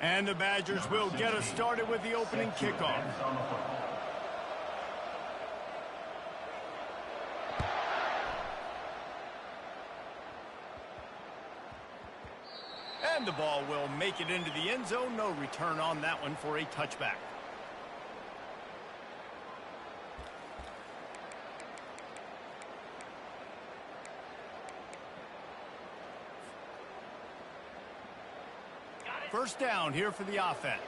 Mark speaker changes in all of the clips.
Speaker 1: And the Badgers will get us started with the opening kickoff. And the ball will make it into the end zone. No return on that one for a touchback. First down here for the offense.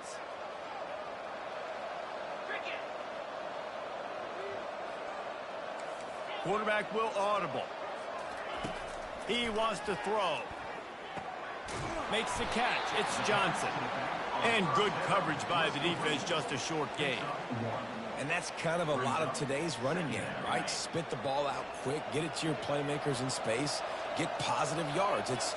Speaker 1: Quarterback will audible. He wants to throw. Makes the catch. It's Johnson. And good coverage by the defense, just a short gain.
Speaker 2: And that's kind of a lot of today's running game, right? Spit the ball out quick, get it to your playmakers in space, get positive yards. It's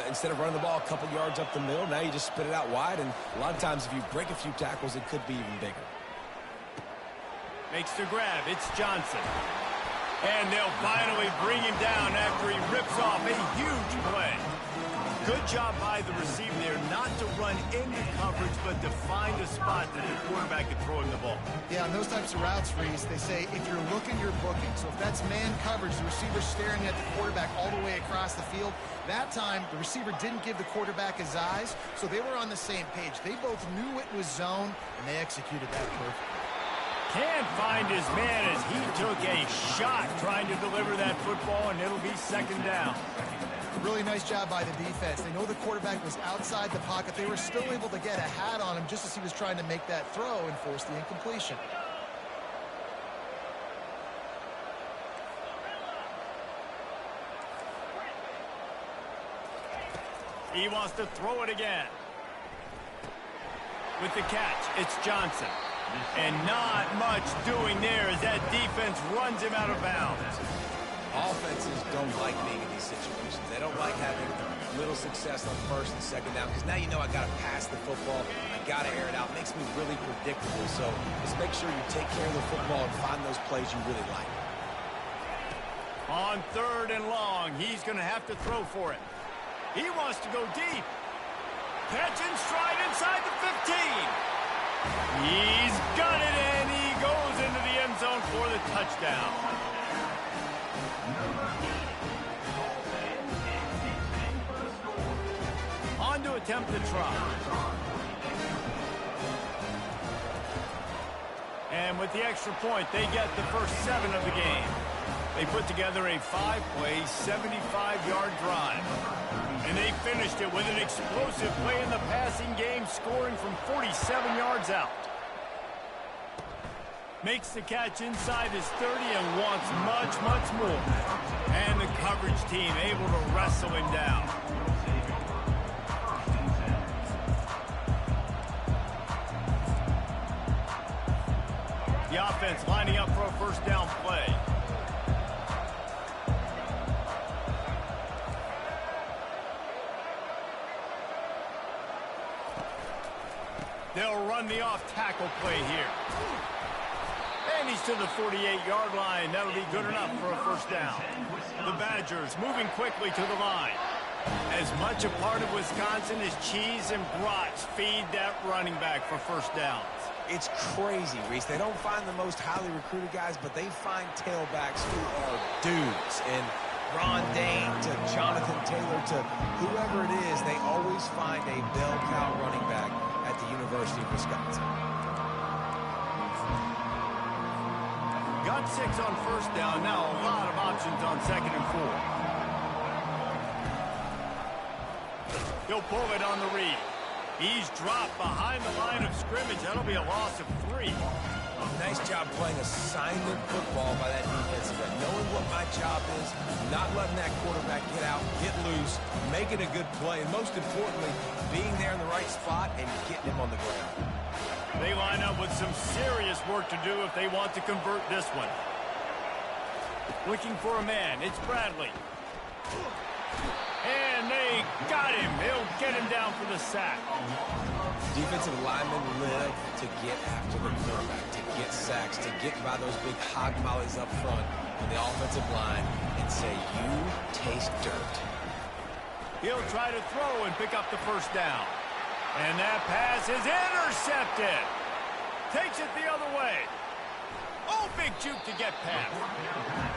Speaker 2: instead of running the ball a couple yards up the middle, now you just spit it out wide, and a lot of times if you break a few tackles, it could be even bigger.
Speaker 1: Makes the grab. It's Johnson. And they'll finally bring him down after he rips off a huge play. Good job by the receiver there not to run into coverage, but to find a spot that the quarterback can throw him the ball.
Speaker 3: Yeah, on those types of routes, Reese, they say if you're looking, you're booking. So if that's man coverage, the receiver's staring at the quarterback all the way across the field. That time, the receiver didn't give the quarterback his eyes, so they were on the same page. They both knew it was zone, and they executed that perfectly.
Speaker 1: Can't find his man as he took a shot trying to deliver that football, and it'll be second down.
Speaker 3: Really nice job by the defense. They know the quarterback was outside the pocket. They were still able to get a hat on him just as he was trying to make that throw and force the incompletion.
Speaker 1: He wants to throw it again. With the catch, it's Johnson. And not much doing there as that defense runs him out of bounds.
Speaker 2: Offenses don't like being in these situations. They don't like having little success on first and second down because now you know I got to pass the football. I got to air it out. It makes me really predictable. So just make sure you take care of the football and find those plays you really like.
Speaker 1: On third and long, he's going to have to throw for it. He wants to go deep. Catch and stride inside the 15. He's got it, and he goes into the end zone for the touchdown. On to attempt the try. And with the extra point, they get the first 7 of the game. They put together a 5-play, 75-yard drive. And they finished it with an explosive play in the passing game, scoring from 47 yards out. Makes the catch inside his 30 and wants much, much more. And the coverage team able to wrestle him down. The offense lining up for a first down play. They'll run the off-tackle play here. And he's to the 48-yard line. That'll be good enough for a first down. The Badgers moving quickly to the line. As much a part of Wisconsin as cheese and brats feed that running back for first downs.
Speaker 2: It's crazy, Reese. They don't find the most highly recruited guys, but they find tailbacks who are dudes. And Ron Dane to Jonathan Taylor to whoever it is, they always find a bell cow running back at the University of Wisconsin.
Speaker 1: Got 6 on first down. Now a lot of options on second and 4. He'll pull it on the read. He's dropped behind the line of scrimmage. That'll be a loss of 3.
Speaker 2: Nice job playing assignment football by that defensive end. Knowing what my job is, not letting that quarterback get out, get loose, making a good play, and most importantly, being there in the right spot and getting him on the ground.
Speaker 1: They line up with some serious work to do if they want to convert this one. Looking for a man. It's Bradley. And they got him. They'll get him down for the sack.
Speaker 2: Defensive linemen live to get after the quarterback, to get sacks, to get by those big hog mollies up front on the offensive line and say, you taste dirt.
Speaker 1: He'll try to throw and pick up the first down. And that pass is intercepted. Takes it the other way. Oh, big juke to get past.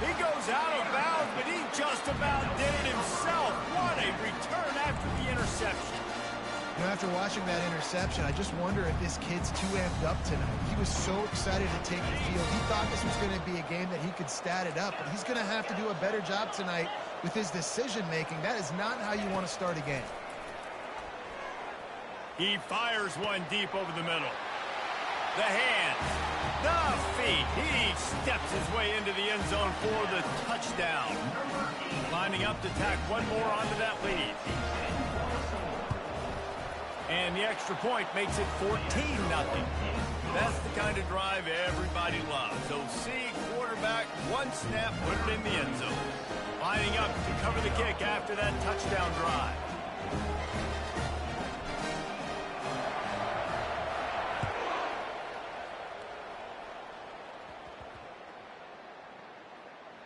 Speaker 1: He goes out of bounds, but he just about did it himself. What a return after the interception.
Speaker 3: You know, after watching that interception, I just wonder if this kid's too amped up tonight. He was so excited to take the field. He thought this was going to be a game that he could stat it up, but he's going to have to do a better job tonight with his decision-making. That is not how you want to start a game.
Speaker 1: He fires one deep over the middle. The hands, the feet. He steps his way into the end zone for the touchdown. Lining up to tack one more onto that lead. And the extra point makes it 14-0. That's the kind of drive everybody loves. So see quarterback, one snap, put it in the end zone. Lining up to cover the kick after that touchdown drive.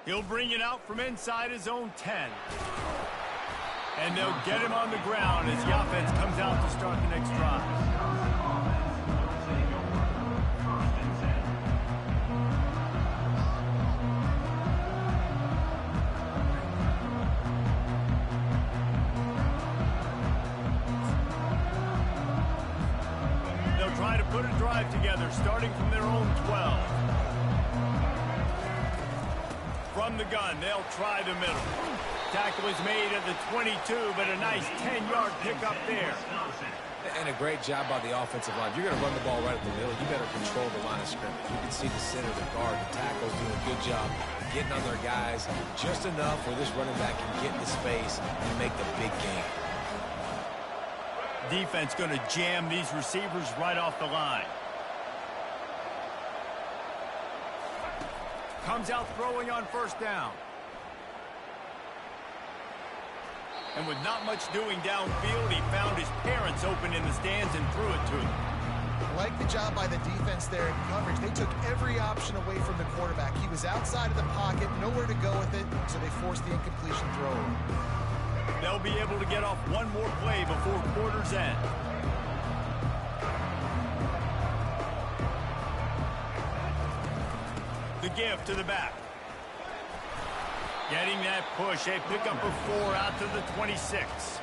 Speaker 1: He'll bring it out from inside his own 10. And they'll get him on the ground as the offense comes out to start the next drive. They'll try to put a drive together, starting from their own 12. From the gun, they'll try the middle. Tackle is made at the 22, but a nice 10-yard pickup there.
Speaker 2: And a great job by the offensive line. If you're going to run the ball right at the middle, you better control the line of scrimmage. You can see the center, the guard, the tackles doing a good job getting on their guys just enough where this running back can get into space and make the big game.
Speaker 1: Defense going to jam these receivers right off the line. Comes out throwing on first down. And with not much doing downfield, he found his parents open in the stands and threw it to them.
Speaker 3: I like the job by the defense there in coverage. They took every option away from the quarterback. He was outside of the pocket, nowhere to go with it, so they forced the incompletion throw.
Speaker 1: They'll be able to get off one more play before quarter's end. The give to the back. Getting that push, a pickup of 4 out to the 26.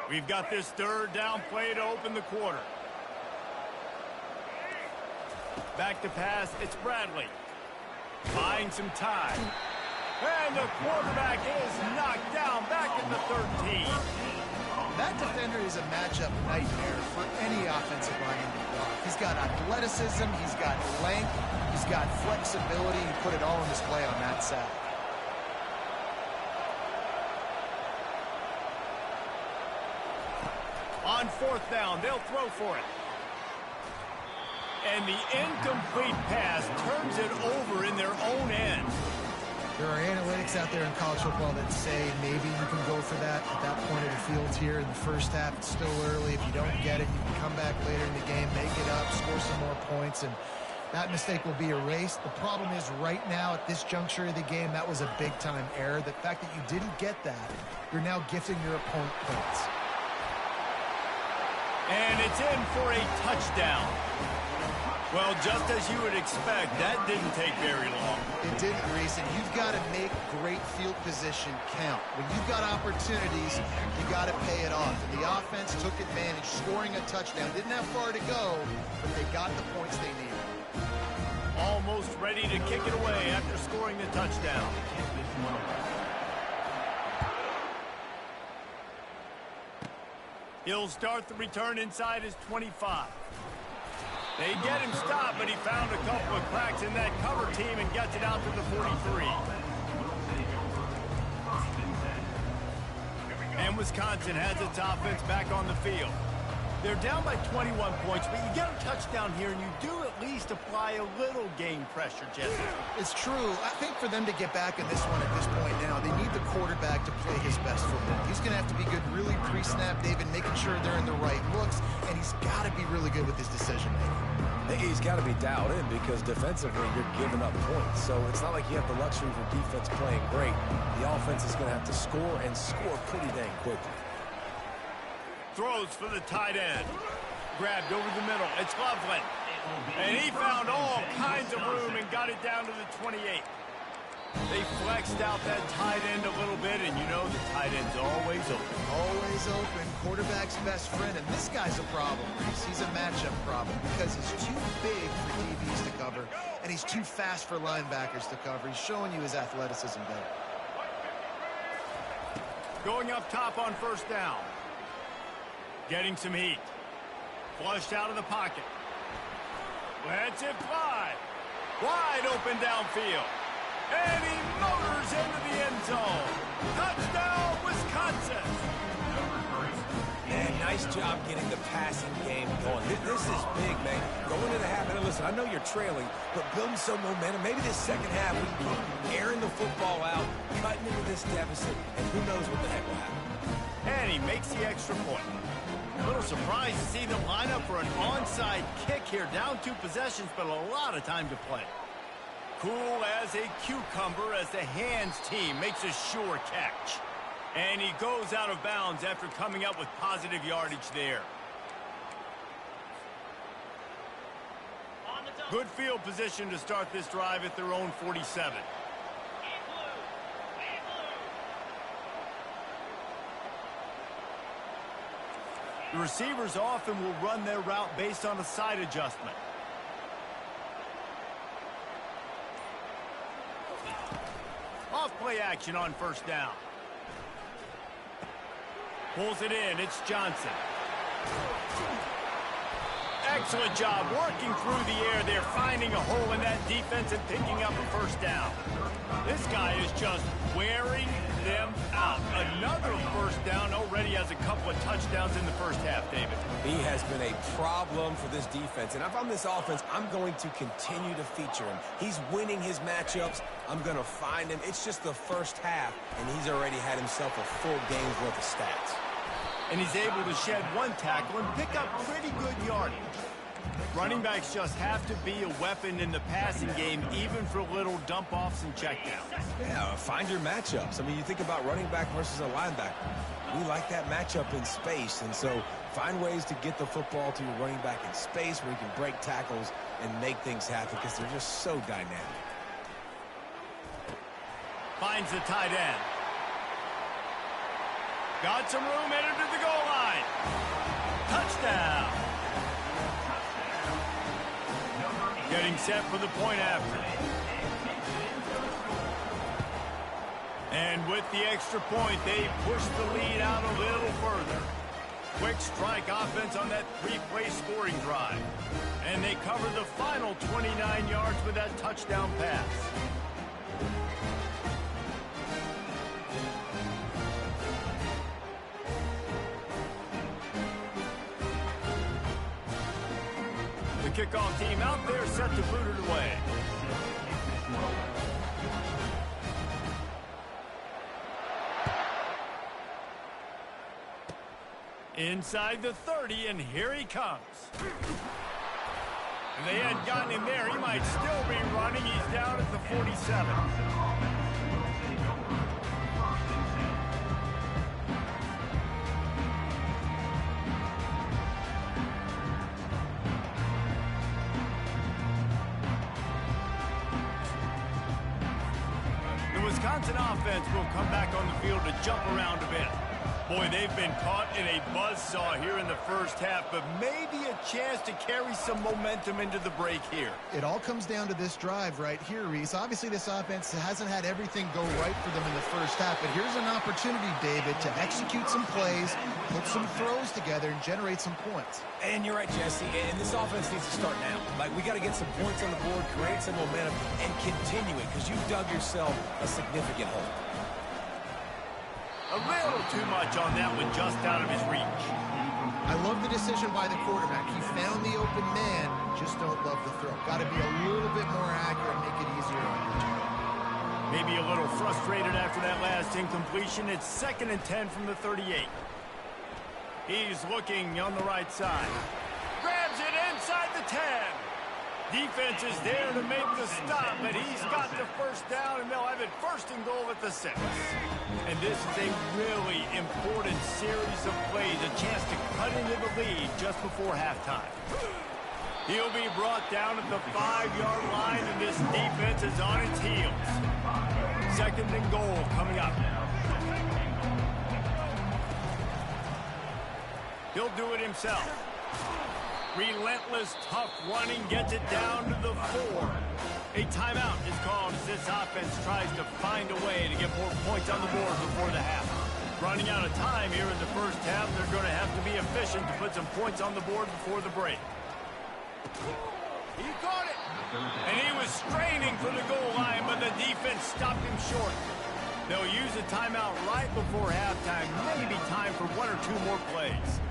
Speaker 1: We've got this third down play to open the quarter. Back to pass, it's Bradley. Buying some time. And the quarterback is knocked down back in the 13.
Speaker 3: That defender is a matchup nightmare for any offensive lineman to block. He's got athleticism, he's got length, he's got flexibility. He put it all on display on that side.
Speaker 1: On fourth down, they'll throw for it. And the incomplete pass turns it over in their own end.
Speaker 3: There are analytics out there in college football that say maybe you can go for that at that point of the field here in the first half. It's still early. If you don't get it, you can come back later in the game, make it up, score some more points, and that mistake will be erased. The problem is right now at this juncture of the game, that was a big-time error. The fact that you didn't get that, you're now gifting your opponent points.
Speaker 1: And it's in for a touchdown. Well, just as you would expect, that didn't take very long.
Speaker 3: It didn't, Reese, and you've got to make great field position count. When you've got opportunities, you got to pay it off. And the offense took advantage, scoring a touchdown. Didn't have far to go, but they got the points they needed.
Speaker 1: Almost ready to kick it away after scoring the touchdown. He'll start the return inside his 25. They get him stopped, but he found a couple of cracks in that cover team and gets it out to the 43. And Wisconsin has its offense back on the field. They're down by 21 points, but you get a touchdown here, and you do at least apply a little game pressure, Jesse.
Speaker 3: It's true. I think for them to get back in this one at this point now, they need the quarterback to play his best football. He's going to have to be good really pre-snap, David, making sure they're in the right looks, and he's got to be really good with his decision-making.
Speaker 2: He's got to be dialed in because defensively you're giving up points. So it's not like you have the luxury for defense playing great. The offense is going to have to score and score pretty dang quickly.
Speaker 1: Throws for the tight end. Grabbed over the middle. It's Loveland. And he found all kinds of room and got it down to the 28. They flexed out that tight end a little bit, and you know the tight end's always open.
Speaker 3: Always open. Quarterback's best friend, and this guy's a problem, Reese. He's a matchup problem because he's too big for DBs to cover, and he's too fast for linebackers to cover. He's showing you his athleticism better.
Speaker 1: Going up top on first down. Getting some heat. Flushed out of the pocket. Lets it fly. Wide open downfield. And he motors into the end zone. Touchdown, Wisconsin.
Speaker 2: And nice job getting the passing game going. This is big, man. Going into the half, and listen, I know you're trailing, but building some momentum. Maybe this second half we can keep airing the football out, cutting into this deficit, and who knows what the heck will happen.
Speaker 1: And he makes the extra point. A little surprised to see them line up for an onside kick here. Down 2 possessions, but a lot of time to play. Cool as a cucumber as the hands team makes a sure catch. And he goes out of bounds after coming up with positive yardage there. Good field position to start this drive at their own 47. The receivers often will run their route based on a side adjustment. Off play action on first down. Pulls it in. It's Johnson. Excellent job working through the air there, finding a hole in that defense and picking up a first down. This guy is just wearing them out. Another first down. Already has a couple of touchdowns in the first half, David.
Speaker 2: He has been a problem for this defense. And if I'm this offense, I'm going to continue to feature him. He's winning his matchups. I'm going to find him. It's just the first half, and he's already had himself a full game's worth of stats.
Speaker 1: And he's able to shed 1 tackle and pick up pretty good yardage. Running backs just have to be a weapon in the passing game, even for little dump-offs and checkdowns.
Speaker 2: Yeah, find your matchups. I mean, you think about running back versus a linebacker. We like that matchup in space, and so find ways to get the football to your running back in space where you can break tackles and make things happen because they're just so dynamic.
Speaker 1: Finds the tight end. Got some room, headed to the goal line. Touchdown. Getting set for the point after. And with the extra point, they push the lead out a little further. Quick strike offense on that 3-play scoring drive. And they cover the final 29 yards with that touchdown pass. The kickoff team out there set to boot it away. Inside the 30, and here he comes. If they hadn't gotten him there, he might still be running. He's down at the 47. The Wisconsin offense will come back on the field to jump around a bit. Boy, they've been caught in a buzzsaw here in the first half, but maybe a chance to carry some momentum into the break here.
Speaker 3: It all comes down to this drive right here, Reese. Obviously, this offense hasn't had everything go right for them in the first half, but here's an opportunity, David, to execute some plays, put some throws together, and generate some points.
Speaker 2: And you're right, Jesse, and this offense needs to start now. Like, we got to get some points on the board, create some momentum, and continue it, because you've dug yourself a significant hole.
Speaker 1: A little too much on that one, just out of his reach.
Speaker 3: I love the decision by the quarterback. He found the open man, just don't love the throw. Got to be a little bit more accurate, make it easier on your team.
Speaker 1: Maybe a little frustrated after that last incompletion. It's 2nd and 10 from the 38. He's looking on the right side. Grabs it inside the 10. Defense is there to make the stop, but he's got the first down, and they'll have it 1st and goal at the 6. And this is a really important series of plays, a chance to cut into the lead just before halftime. He'll be brought down at the 5-yard line, and this defense is on its heels. 2nd and goal coming up. He'll do it himself. Relentless, tough running, gets it down to the 4. A timeout is called as this offense tries to find a way to get more points on the board before the half. Running out of time here in the first half, they're going to have to be efficient to put some points on the board before the break. He caught it! And he was straining for the goal line, but the defense stopped him short. They'll use a timeout right before halftime. Maybe time for 1 or 2 more plays.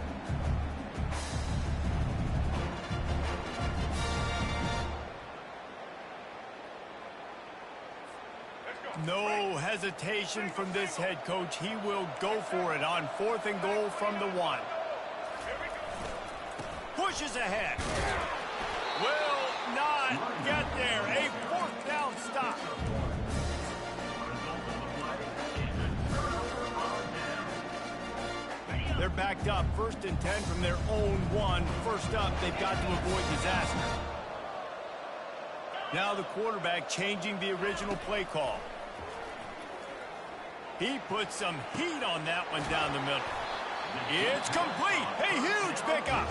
Speaker 1: No hesitation from this head coach. He will go for it on 4th and goal from the 1. Pushes ahead. Will not get there. A 4th down stop. They're backed up. 1st and 10 from their own 1. First up, they've got to avoid disaster. Now the quarterback changing the original play call. He puts some heat on that one down the middle. It's complete. A huge pickup.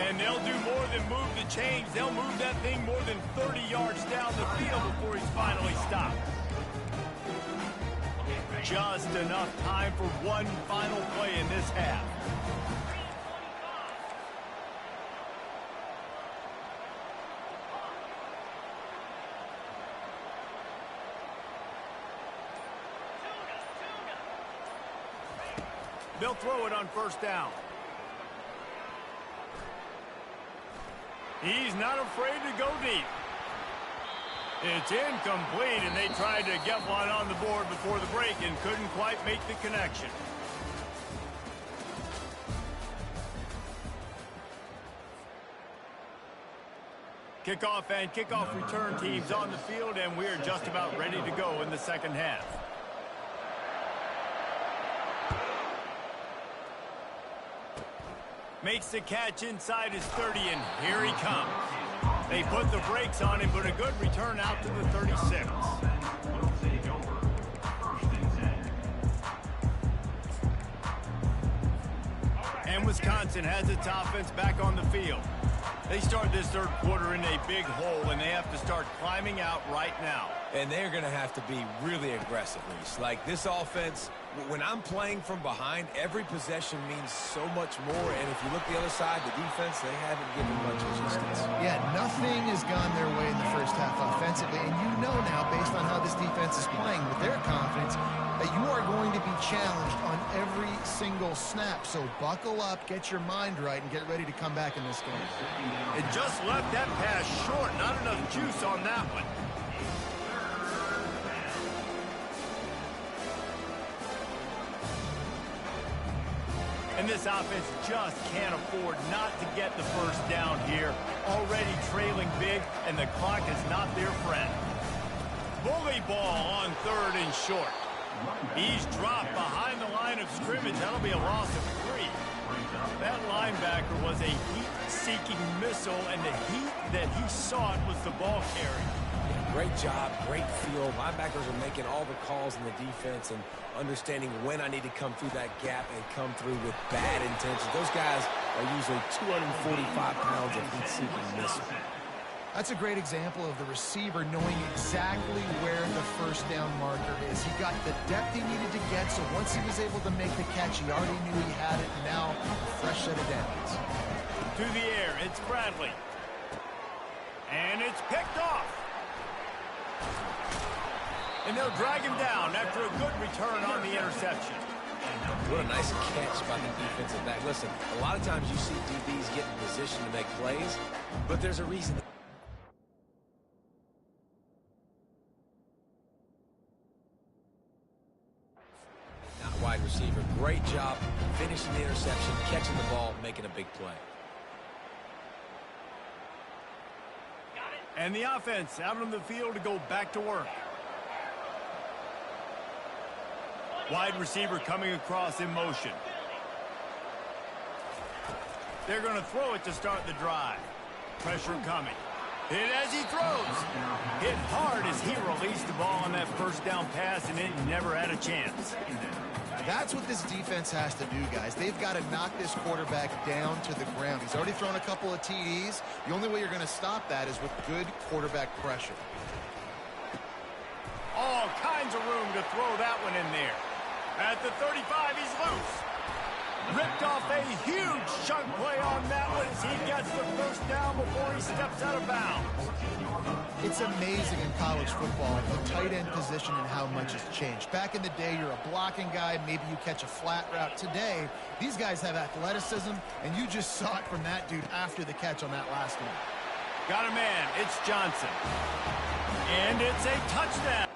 Speaker 1: And they'll do more than move the chains. They'll move that thing more than 30 yards down the field before he's finally stopped. Just enough time for one final play in this half. They'll throw it on 1st down. He's not afraid to go deep. It's incomplete, and they tried to get one on the board before the break and couldn't quite make the connection. Kickoff and kickoff return teams on the field, and we're just about ready to go in the second half. Makes the catch inside his 30, and here he comes. They put the brakes on him, but a good return out to the 36. And Wisconsin has its offense back on the field. They start this third quarter in a big hole, and they have to start climbing out right now.
Speaker 2: And they're going to have to be really aggressive, Reese. Like this offense, when I'm playing from behind, every possession means so much more. And if you look the other side, the defense, they haven't given much resistance.
Speaker 3: Yeah, nothing has gone their way in the first half offensively. And you know now, based on how this defense is playing with their confidence, that you are going to be challenged on every single snap. So buckle up, get your mind right, and get ready to come back in this game.
Speaker 1: It just left that pass short. Not enough juice on that one. And this offense just can't afford not to get the first down here. Already trailing big, and the clock is not their friend. Bully ball on 3rd and short. He's dropped behind the line of scrimmage. That'll be a loss of 3. That linebacker was a heat-seeking missile, and the heat that he sought was the ball carrier.
Speaker 2: Great job, great feel. Linebackers are making all the calls in the defense and understanding when I need to come through that gap and come through with bad intentions. Those guys are usually 245 pounds of heat-seeking missile.
Speaker 3: That's a great example of the receiver knowing exactly where the first down marker is. He got the depth he needed to get, so once he was able to make the catch, he already knew he had it, and now a fresh set of downs.
Speaker 1: To the air, it's Bradley. And it's picked off. And they'll drag him down after a good return on the interception.
Speaker 2: What a nice catch by the defensive back. Listen, a lot of times you see DBs get in position to make plays, but there's a reason. Not wide receiver. Great job finishing the interception, catching the ball, making a big play.
Speaker 1: And the offense out on the field to go back to work. Wide receiver coming across in motion. They're going to throw it to start the drive. Pressure coming. Hit as he throws. Hit hard as he released the ball on that first down pass, and it never had a chance.
Speaker 3: That's what this defense has to do, guys. They've got to knock this quarterback down to the ground. He's already thrown a couple of TDs. The only way you're going to stop that is with good quarterback pressure.
Speaker 1: All kinds of room to throw that one in there. At the 35, he's loose. Ripped off a huge chunk play on that one as he gets the first down before he steps out of bounds.
Speaker 3: It's amazing in college football, the tight end position and how much has changed. Back in the day, you're a blocking guy, maybe you catch a flat route. Today, these guys have athleticism, and you just saw it from that dude after the catch on that last one.
Speaker 1: Got a man. It's Johnson. And it's a touchdown.